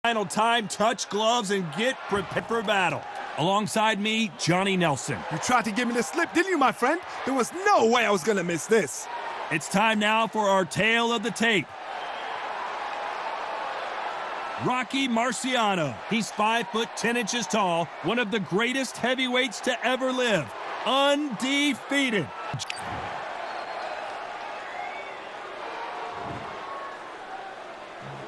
Final time, touch gloves, and get prepared for battle. Alongside me, Johnny Nelson. You tried to give me the slip, didn't you, my friend? There was no way I was going to miss this. It's time now for our tale of the tape. Rocky Marciano. He's 5'10" tall, one of the greatest heavyweights to ever live. Undefeated.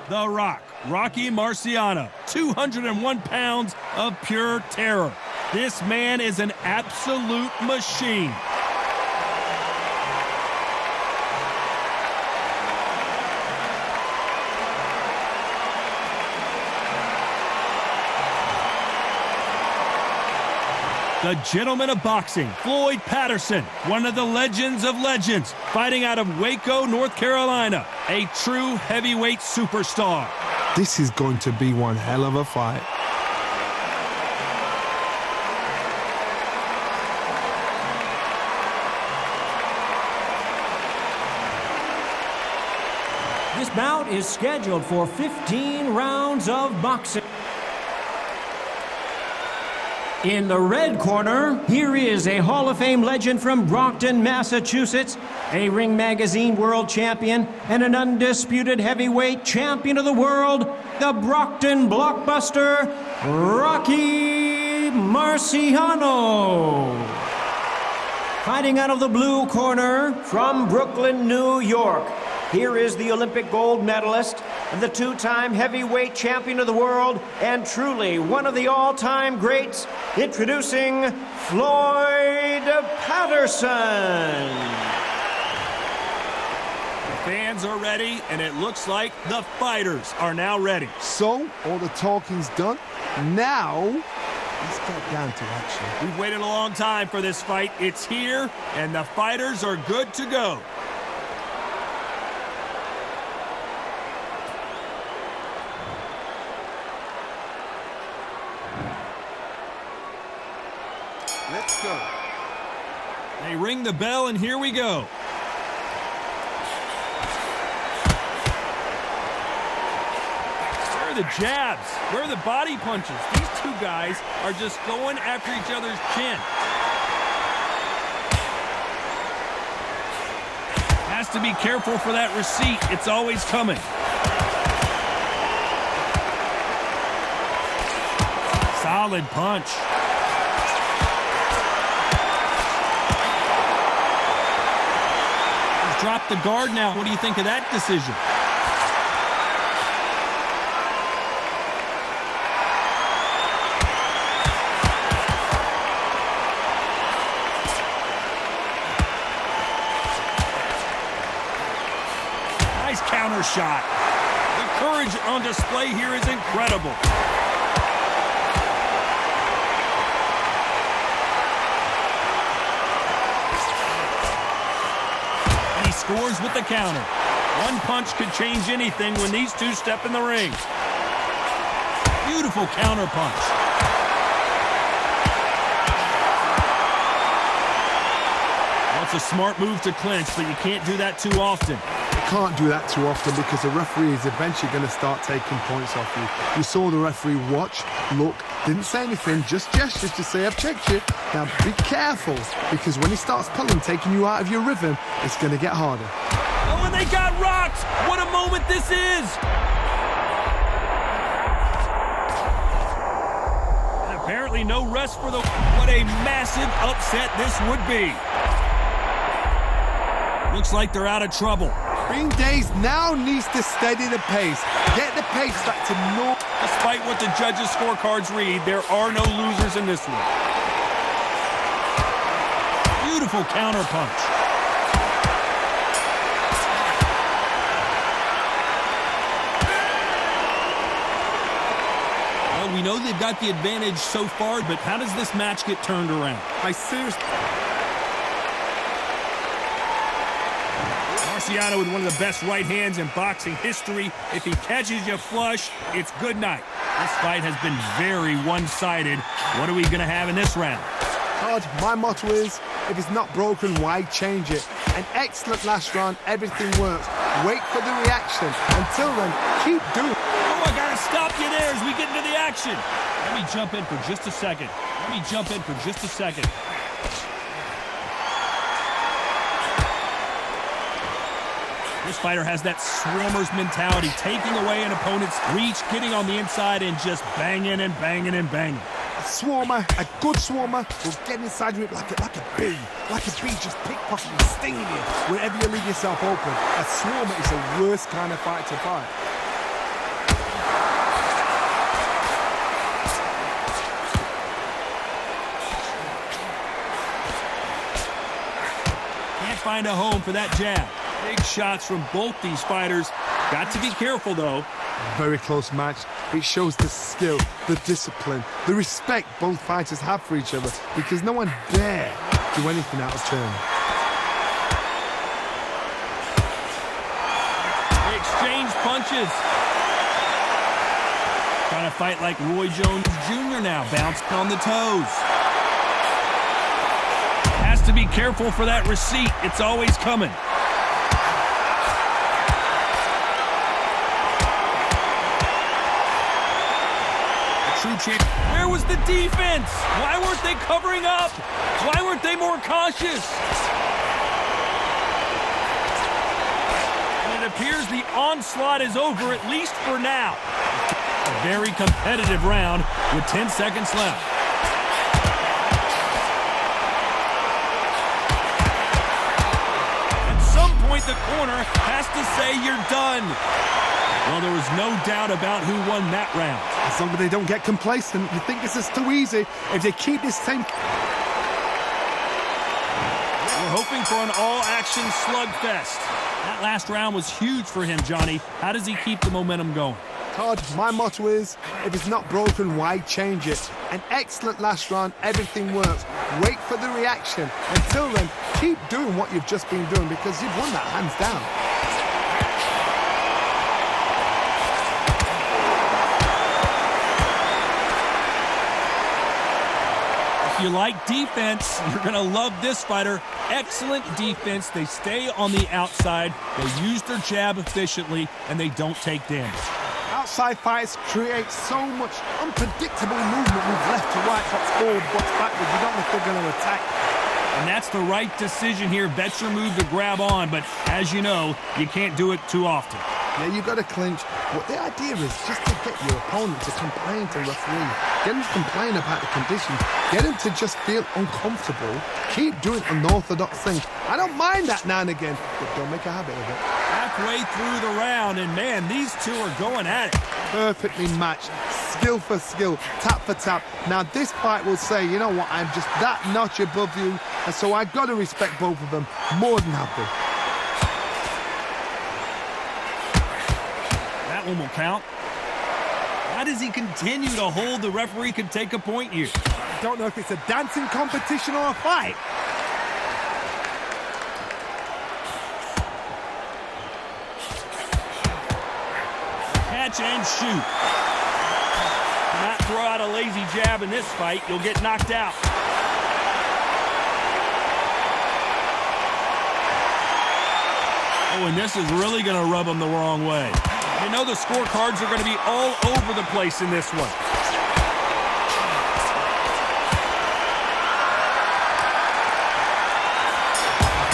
The Rock, Rocky Marciano, 201 pounds of pure terror. This man is an absolute machine. The gentleman of boxing, Floyd Patterson, one of the legends of legends, fighting out of Waco, North Carolina, a true heavyweight superstar. This is going to be one hell of a fight. This bout is scheduled for 15 rounds of boxing. In the red corner, here is a Hall of Fame legend from Brockton, Massachusetts, a Ring Magazine world champion, and an undisputed heavyweight champion of the world, the Brockton blockbuster, Rocky Marciano. Fighting out of the blue corner, from Brooklyn, New York, here is the Olympic gold medalist, the two-time heavyweight champion of the world, and truly one of the all-time greats, introducing Floyd Patterson. The fans are ready, and it looks like the fighters are now ready. So, all the talking's done. Now, let's get down to action. We've waited a long time for this fight. It's here, and the fighters are good to go. Let's go. They ring the bell, and here we go. Where are the jabs? Where are the body punches? These two guys are just going after each other's chin. Has to be careful for that receipt. It's always coming. Solid punch. Drop the guard now. What do you think of that decision? Nice counter shot. The courage on display here is incredible. Scores with the counter. One punch could change anything when these two step in the ring. Beautiful counter punch. Well, it's a smart move to clinch, but you can't do that too often. You can't do that too often because the referee is eventually going to start taking points off you. You saw the referee watch, look, didn't say anything, just gestures to say, I've checked you. Now be careful, because when he starts pulling, taking you out of your rhythm, it's going to get harder. Oh, and they got rocked! What a moment this is! And apparently no rest for the... What a massive upset this would be. Looks like they're out of trouble. Green Days now needs to steady the pace. Get the pace back to normal. Despite what the judges' scorecards read, there are no losers in this one. Beautiful counter punch. Well, we know they've got the advantage so far, but how does this match get turned around? I seriously... Marciano with one of the best right hands in boxing history. If he catches you flush, it's good night. This fight has been very one-sided. What are we going to have in this round? Todd, my motto is, if it's not broken, why change it? An excellent last round, everything works. Wait for the reaction. Until then, keep doing it. Oh, I got to stop with you there as we get into the action. Let me jump in for just a second. This fighter has that swarmer's mentality, taking away an opponent's reach, getting on the inside, and just banging and banging and banging. A swarmer, a good swarmer, will get inside you like a bee. Like a bee just pickpocketing, stinging you wherever you leave yourself open. A swarmer is the worst kind of fight to fight. Can't find a home for that jab. Big shots from both these fighters. Got to be careful, though. Very close match. It shows the skill, the discipline, the respect both fighters have for each other, because no one dare do anything out of turn. They exchange punches. Trying to fight like Roy Jones Jr. now, bouncing on the toes. Has to be careful for that receipt. It's always coming. True champ. Where was the defense? Why weren't they covering up? Why weren't they more cautious? And it appears the onslaught is over, at least for now. A very competitive round with 10 seconds left. At some point, the corner has to say you're done. Well, there was no doubt about who won that round. As long as they don't get complacent, you think this is too easy. If they keep this same... We're hoping for an all-action slugfest. That last round was huge for him, Johnny. How does he keep the momentum going? Todd, my motto is, if it's not broken, why change it? An excellent last round, everything works. Wait for the reaction. Until then, keep doing what you've just been doing, because you've won that hands down. If you like defense, you're going to love this fighter. Excellent defense. They stay on the outside. They use their jab efficiently, and they don't take damage. Outside fights create so much unpredictable movement with left to right, what's forward, what's backward. You don't know if they're going to attack. And that's the right decision here. Bet your move to grab on, but as you know, you can't do it too often. Yeah, you've got to clinch. But the idea is just to get your opponent to complain to referee. Get him to complain about the conditions. Get him to just feel uncomfortable. Keep doing unorthodox things. I don't mind that now and again, but don't make a habit of it. Halfway through the round, and man, these two are going at it. Perfectly matched. Skill for skill, tap for tap. Now this fight will say, you know what, I'm just that notch above you, and so I've got to respect both of them. More than happy. That one will count. How does he continue to hold? The referee could take a point here. I don't know if it's a dancing competition or a fight. Catch and shoot. Do not throw out a lazy jab in this fight. You'll get knocked out. Oh, and this is really going to rub him the wrong way. You know the scorecards are going to be all over the place in this one.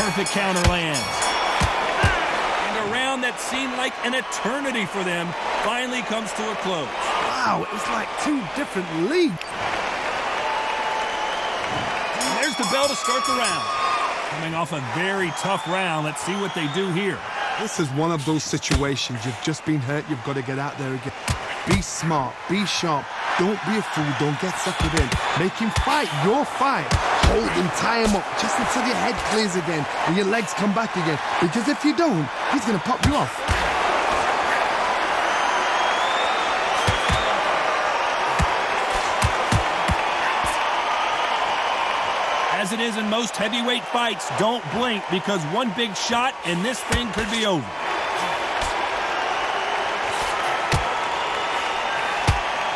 Perfect counter lands. And a round that seemed like an eternity for them finally comes to a close. Wow, it's like two different leagues. And there's the bell to start the round. Coming off a very tough round, let's see what they do here. This is one of those situations. You've just been hurt. You've got to get out there again. Be smart. Be sharp. Don't be a fool. Don't get suckered in. Make him fight your fight. Hold him, tie him up, just until your head clears again and your legs come back again. Because if you don't, he's going to pop you off. As it is in most heavyweight fights, don't blink, because one big shot and this thing could be over.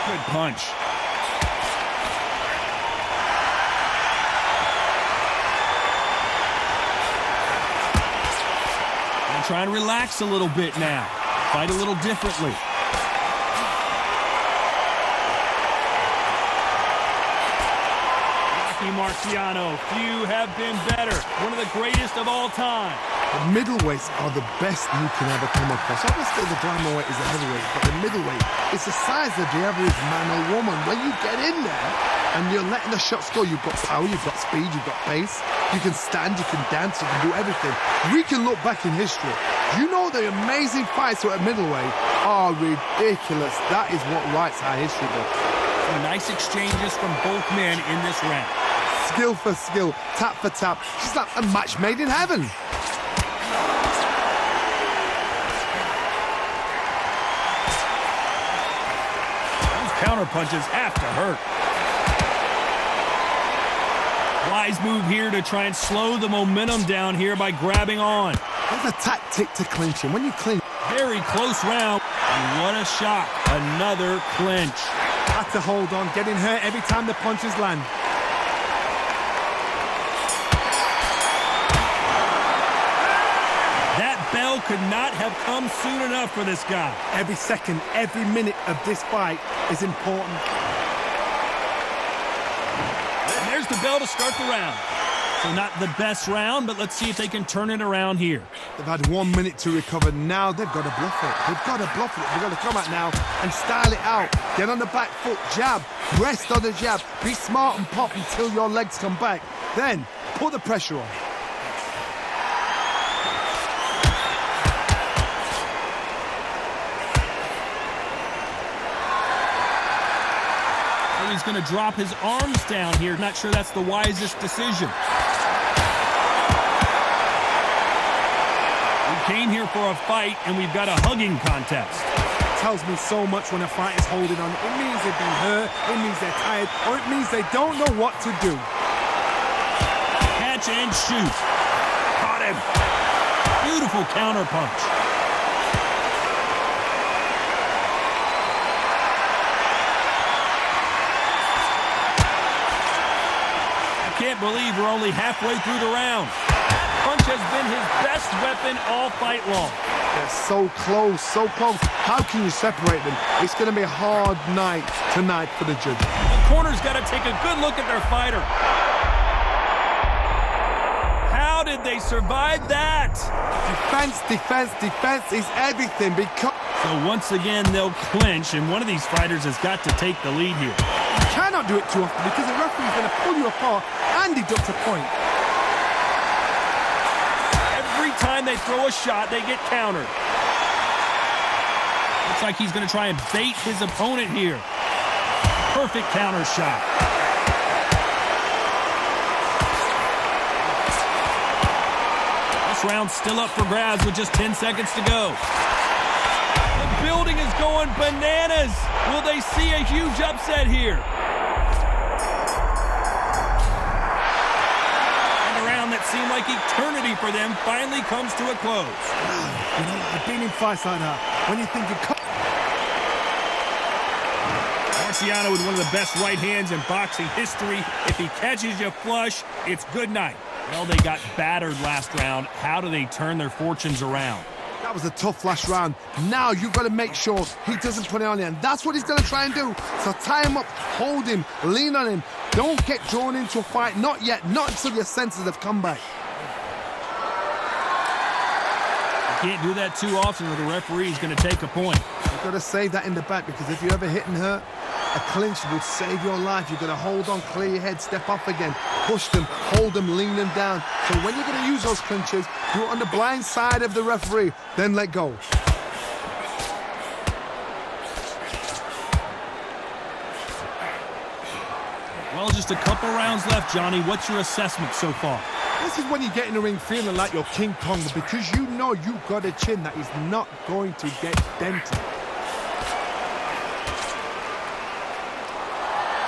Good punch. And try to relax a little bit now. Fight a little differently. Rocky Marciano. Few have been better. One of the greatest of all time. The middleweights are the best you can ever come across. Obviously, the flyweight is a heavyweight, but the middleweight is the size of the average man or woman. When you get in there and you're letting the shots go, you've got power, you've got speed, you've got pace. You can stand, you can dance, you can do everything. We can look back in history. You know the amazing fights at middleweight are ridiculous. That is what writes our history book. Some nice exchanges from both men in this round. Skill for skill, tap for tap. It's like a match made in heaven. Those counter punches have to hurt. Wise move here to try and slow the momentum down here by grabbing on. There's a tactic to clinching. When you clinch, very close round. And what a shock. Another clinch. have to hold on, getting hurt every time the punches land. That bell could not have come soon enough for this guy. Every second, every minute of this fight is important. And there's the bell to start the round. So not the best round, but let's see if they can turn it around here. They've had 1 minute to recover. Now they've got to bluff it. They've got to bluff it. They've got to come out now and style it out. Get on the back foot, jab, rest on the jab. Be smart and pop until your legs come back. Then put the pressure on. He's going to drop his arms down here. Not sure that's the wisest decision. We came here for a fight, and we've got a hugging contest. It tells me so much when a fight is holding on. It means they've been hurt, it means they're tired, or it means they don't know what to do. Catch and shoot. Caught him. Beautiful counter punch. Can't believe we're only halfway through the round. That punch has been his best weapon all fight long. They're so close, so close. How can you separate them? It's going to be a hard night tonight for the judge. The corner's got to take a good look at their fighter. How did they survive that? Defense, defense, defense is everything because... So once again, they'll clinch, and one of these fighters has got to take the lead here. You cannot do it too often because the referee is going to pull you apart and deduct a point. Every time they throw a shot, they get countered. Looks like he's going to try and bait his opponent here. Perfect counter shot. This round's still up for grabs with just 10 seconds to go. The building is going bananas. Will they see a huge upset here? And a round that seemed like eternity for them finally comes to a close. You know, I've been in fights like that. When you think you cut... Marciano with one of the best right hands in boxing history. If he catches you flush, it's good night. Well, they got battered last round. How do they turn their fortunes around? That was a tough last round. Now you've got to make sure he doesn't put it on you, and that's what he's going to try and do. So tie him up, hold him, lean on him. Don't get drawn into a fight. Not yet. Not until your senses have come back. You can't do that too often or the referee's going to take a point. You've got to save that in the back because if you ever hit and hurt, a clinch will save your life. You've got to hold on, clear your head, step off again, push them, hold them, lean them down. So when you're going to use those clinches, do it on the blind side of the referee, then let go. Well, just a couple rounds left, Johnny. What's your assessment so far? This is when you get in the ring feeling like you're King Kong because you know you've got a chin that is not going to get dented.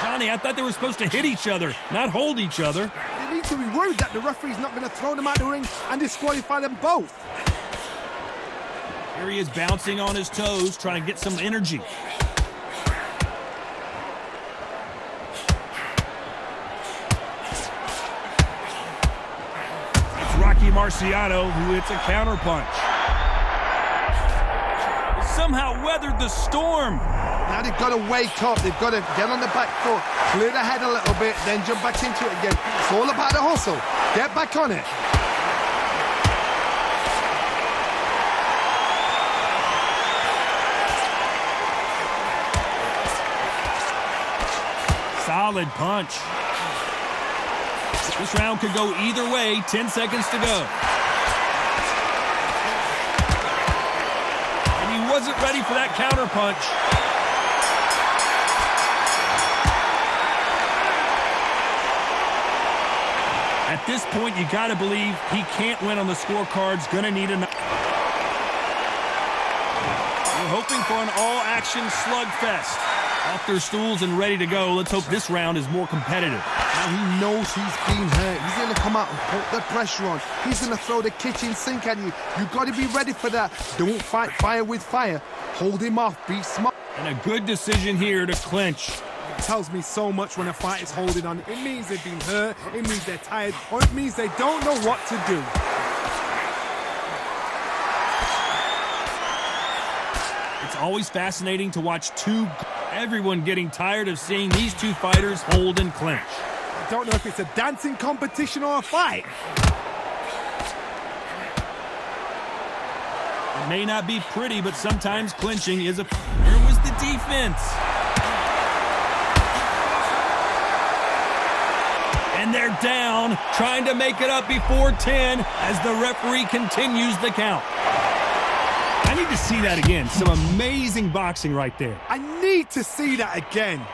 Johnny, I thought they were supposed to hit each other, not hold each other. They need to be worried that the referee's not going to throw them out the ring and disqualify them both. Here he is bouncing on his toes, trying to get some energy. It's Rocky Marciano who hits a counterpunch. He somehow weathered the storm. Now they've got to wake up. They've got to get on the back foot, clear the head a little bit, then jump back into it again. It's all about the hustle. Get back on it. Solid punch. This round could go either way. 10 seconds to go. And he wasn't ready for that counter punch. At this point, you got to believe he can't win on the scorecards. Going to need another. We're hoping for an all-action slugfest. Off their stools and ready to go. Let's hope this round is more competitive. Now he knows he's been hurt. He's going to come out and put the pressure on. He's going to throw the kitchen sink at you. You've got to be ready for that. Don't fight fire with fire. Hold him off. Be smart. And a good decision here to clinch. It tells me so much when a fight is holding on. It means they've been hurt. It means they're tired. Or it means they don't know what to do. It's always fascinating to watch everyone getting tired of seeing these two fighters hold and clinch. I don't know if it's a dancing competition or a fight. It may not be pretty, but sometimes clinching is a... Here was the defense. And they're down, trying to make it up before 10 as the referee continues the count. I need to see that again. Some amazing boxing right there. I need to see that again.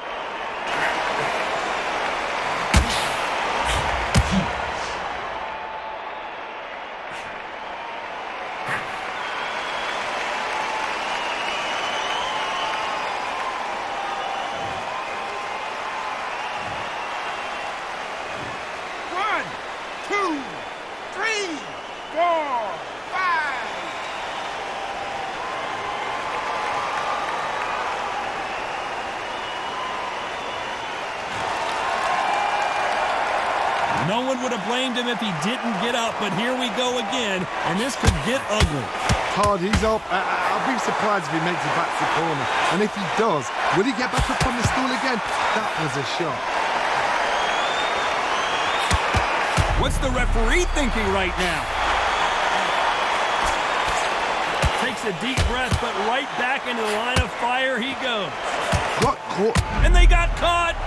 No one would have blamed him if he didn't get up, but here we go again, and this could get ugly. Hard, he's up. I'll be surprised if he makes it back to the corner. And if he does, will he get back up on the stool again? That was a shot. What's the referee thinking right now? Takes a deep breath, but right back into the line of fire he goes. Got caught. And they got caught.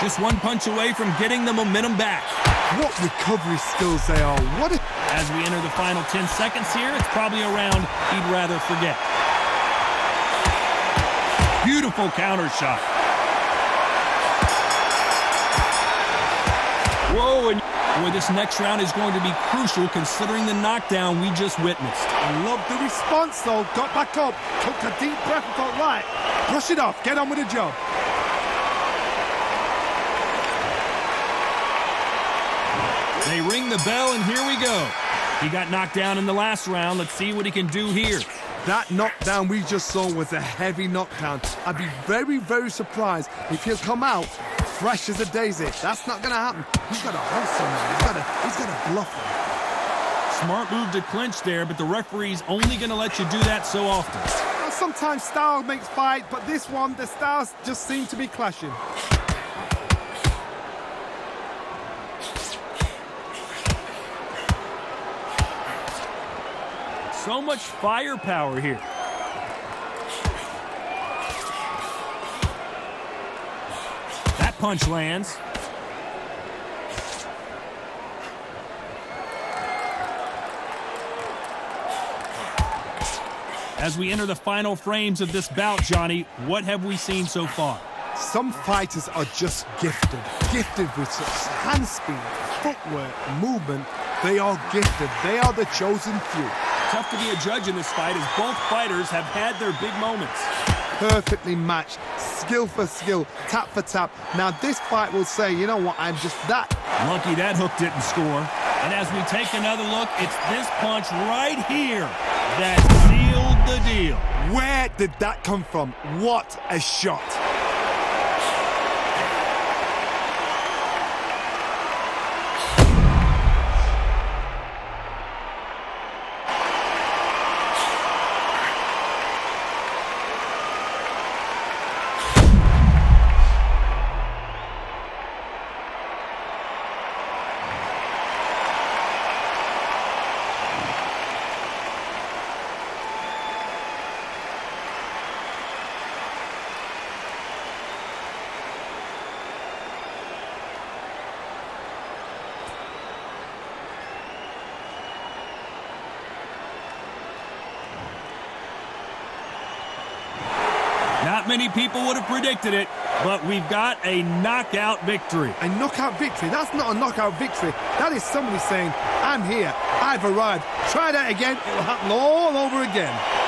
Just one punch away from getting the momentum back. What recovery skills they are. As we enter the final 10 seconds here, it's probably a round he'd rather forget. Beautiful counter shot. Whoa, and boy, this next round is going to be crucial considering the knockdown we just witnessed. I love the response, though. Got back up, took a deep breath and thought, right, brush it off, get on with the job. They ring the bell, and here we go. He got knocked down in the last round. Let's see what he can do here. That knockdown we just saw was a heavy knockdown. I'd be very, very surprised if he'll come out fresh as a daisy. That's not going to happen. He's got to hustle now. He's got to bluff him. Smart move to clinch there, but the referee's only going to let you do that so often. Now, sometimes style makes fight, but this one, the styles just seem to be clashing. So much firepower here. That punch lands. As we enter the final frames of this bout, Johnny, what have we seen so far? Some fighters are just gifted with such hand speed, footwork, movement. They are gifted. They are the chosen few. Tough to be a judge in this fight as both fighters have had their big moments. Perfectly matched, skill for skill, tap for tap. Now this fight will say, you know what, I'm just that. Lucky that hook didn't score. And as we take another look, it's this punch right here that sealed the deal. Where did that come from? What a shot. Not many people would have predicted it, but we've got a knockout victory. A knockout victory? That's not a knockout victory. That is somebody saying, I'm here, I've arrived. Try that again, it will happen all over again.